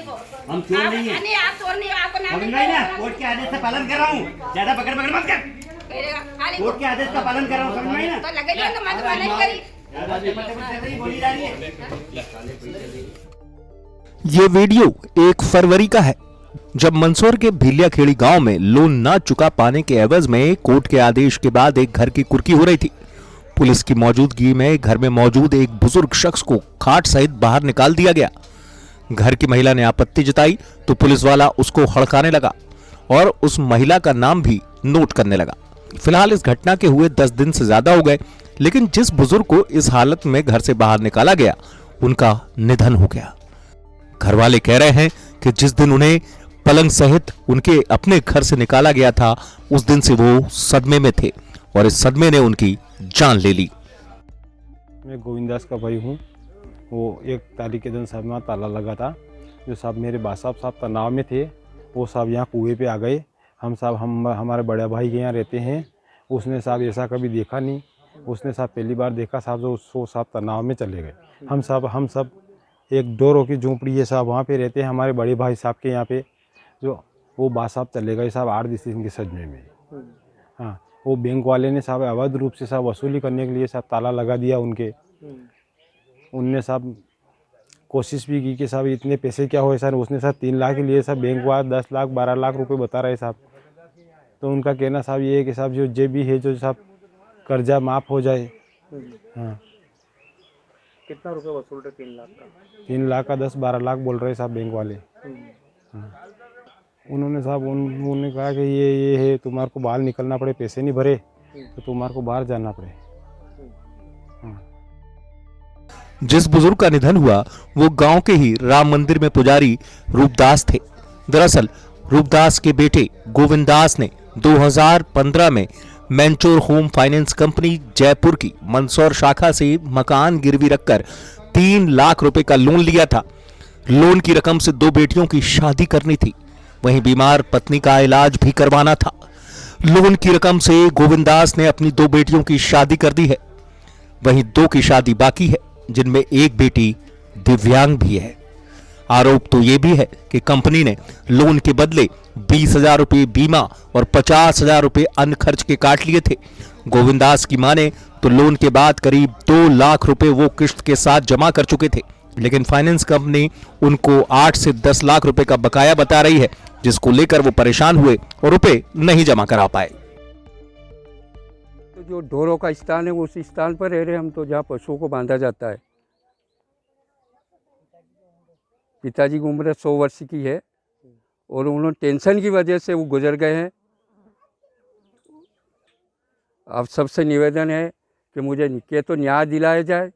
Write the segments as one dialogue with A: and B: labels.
A: हम चोर नहीं है।
B: नहीं आप चोर नहीं, आपको नाम
A: समझ गए ना, कोर्ट के आदेश का पालन कर रहा हूँ, ज्यादा पकड़ पकड़ मत कर। कोर्ट के आदेश का पालन कर रहा हूँ, समझ गए ना।
B: तो लगे जो तो मैं तो मना नहीं करी।
A: बोली जा रही है।
C: ये वीडियो 1 फरवरी का है, जब मंदसौर के भीलियाखेड़ी गांव में लोन ना चुका पाने के एवज में कोर्ट के आदेश के बाद एक घर की कुर्की हो रही थी। पुलिस की मौजूदगी में घर में मौजूद एक बुजुर्ग शख्स को खाट सहित बाहर निकाल दिया गया। घर की महिला ने आपत्ति जताई तो पुलिस वाला उसको हड़काने लगा और उस महिला का नाम भी नोट करने लगा। फिलहाल इस घटना के हुए 10 दिन से ज्यादा हो गए, लेकिन जिस बुजुर्ग को इस हालत में घर से बाहर निकाला गया उनका निधन हो गया। घर वाले कह रहे हैं कि जिस दिन उन्हें पलंग सहित उनके अपने घर से निकाला गया था, उस दिन से वो सदमे में थे और इस सदमे ने उनकी जान ले ली।
D: मैं गोविंदास का भाई हूँ। वो 1 तारीख के दिन साहब में ताला लगा था। जो साहब मेरे बा साहब तनाव में थे, वो साहब यहाँ कुएं पे आ गए। हम हमारे बड़े भाई के यहाँ रहते हैं। उसने साहब ऐसा कभी देखा नहीं। उसने साहब पहली बार देखा साहब, जो उसको साहब तनाव में चले गए। हम सब एक डोरों की झोंपड़ी है साहब, वहाँ पे रहते हैं। हमारे बड़े भाई साहब के यहाँ पे जो वो बा साहब चले गए साहब 8 दिन के सदमे में। हाँ, वो बैंक वाले ने साहब अवैध रूप से साहब वसूली करने के लिए साहब ताला लगा दिया उनके। उनने साहब कोशिश भी की कि साहब इतने पैसे क्या हुए सर। उसने साहब 3 लाख के लिए साहब बैंक वाले 10 लाख 12 लाख रुपए बता रहे साहब। तो उनका कहना साहब ये है कि साहब जो भी है जो साहब कर्जा माफ़ हो जाए। हाँ,
E: कितना रुपए वसूल रहे? 3 लाख का।
D: 3 लाख का 10-12 लाख बोल रहे साहब बैंक वाले। हाँ, उन्होंने साहब उन्होंने कहा कि ये है, तुम्हारे को बाहर निकलना पड़े, पैसे नहीं भरे तो तुम्हारे को बाहर जाना पड़े। हाँ।
C: जिस बुजुर्ग का निधन हुआ वो गांव के ही राम मंदिर में पुजारी रूपदास थे। दरअसल रूपदास के बेटे गोविंदास ने 2015 में मैंचोर होम फाइनेंस कंपनी जयपुर की मंदसौर शाखा से मकान गिरवी रखकर 3 लाख रुपए का लोन लिया था। लोन की रकम से 2 बेटियों की शादी करनी थी, वहीं बीमार पत्नी का इलाज भी करवाना था। लोन की रकम से गोविंदास ने अपनी 2 बेटियों की शादी कर दी है, वहीं 2 की शादी बाकी है, जिनमें एक बेटी दिव्यांग भी है। आरोप तो यह भी है कि कंपनी ने लोन के बदले 20,000 रुपए बीमा और 50,000 रुपए अन्य खर्च के काट लिए थे। गोविंदास की माने तो लोन के बाद करीब 2 लाख रुपए वो किश्त के साथ जमा कर चुके थे, लेकिन फाइनेंस कंपनी उनको 8 से 10 लाख रुपए का बकाया बता रही है, जिसको लेकर वो परेशान हुए और रुपए नहीं जमा करा पाए।
F: तो जो ढोरों का स्थान है उस स्थान पर रह रहे हम, तो जहाँ पशुओं को बांधा जाता है। पिताजी की उम्र 100 वर्ष की है और उन्होंने टेंशन की वजह से वो गुजर गए हैं। अब सबसे निवेदन है कि मुझे के तो न्याय दिलाया जाए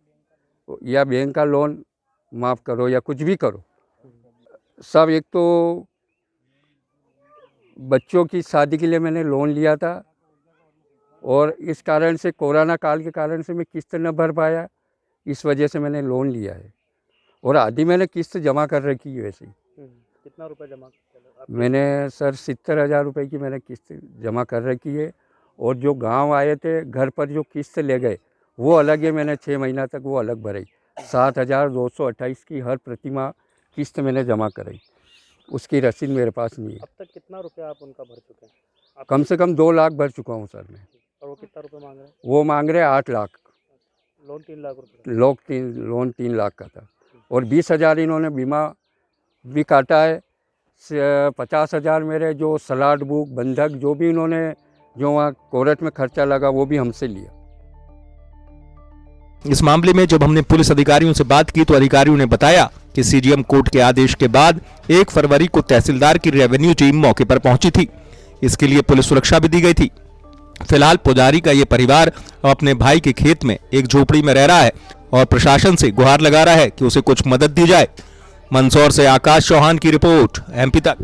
F: या बैंक का लोन माफ़ करो या कुछ भी करो। सब एक तो बच्चों की शादी के लिए मैंने लोन लिया था और इस कारण से कोरोना काल के कारण से मैं किस्त न भर पाया, इस वजह से मैंने लोन लिया है और आधी मैंने किस्त जमा कर रखी है। वैसे
E: कितना रुपए जमा?
F: मैंने सर 70,000 रुपये की मैंने किस्त जमा कर रखी है और जो गांव आए थे घर पर जो किस्त ले गए वो अलग है। मैंने 6 महीना तक वो अलग भरी। 7,228 की हर प्रतिमा किस्त मैंने जमा कराई, उसकी रसीद मेरे पास नहीं है।
E: अब तक कितना रुपया आप उनका भर चुके हैं?
F: कम से कम 2 लाख भर चुका हूँ सर मैं।
E: और वो कितना रुपये मांग रहे हैं?
F: वो मांग रहे 8 लाख।
E: लोन 3 लाख रुपये।
F: लोन 3 लाख का था और 20,000 इन्होंने बीमा भी काटा है। 50,000 मेरे जो सलाड बुक बंधक जो भी इन्होंने जो वहाँ कोर्ट में खर्चा लगा वो भी हमसे लिया।
C: इस मामले में जब हमने पुलिस अधिकारियों से बात की तो अधिकारियों ने बताया कि सीजीएम कोर्ट के आदेश के बाद 1 फरवरी को तहसीलदार की रेवेन्यू टीम मौके पर पहुंची थी। इसके लिए पुलिस सुरक्षा भी दी गई थी। फिलहाल पुजारी का ये परिवार अपने भाई के खेत में एक झोपड़ी में रह रहा है और प्रशासन से गुहार लगा रहा है कि उसे कुछ मदद दी जाए। मंदसौर से आकाश चौहान की रिपोर्ट, एमपी तक।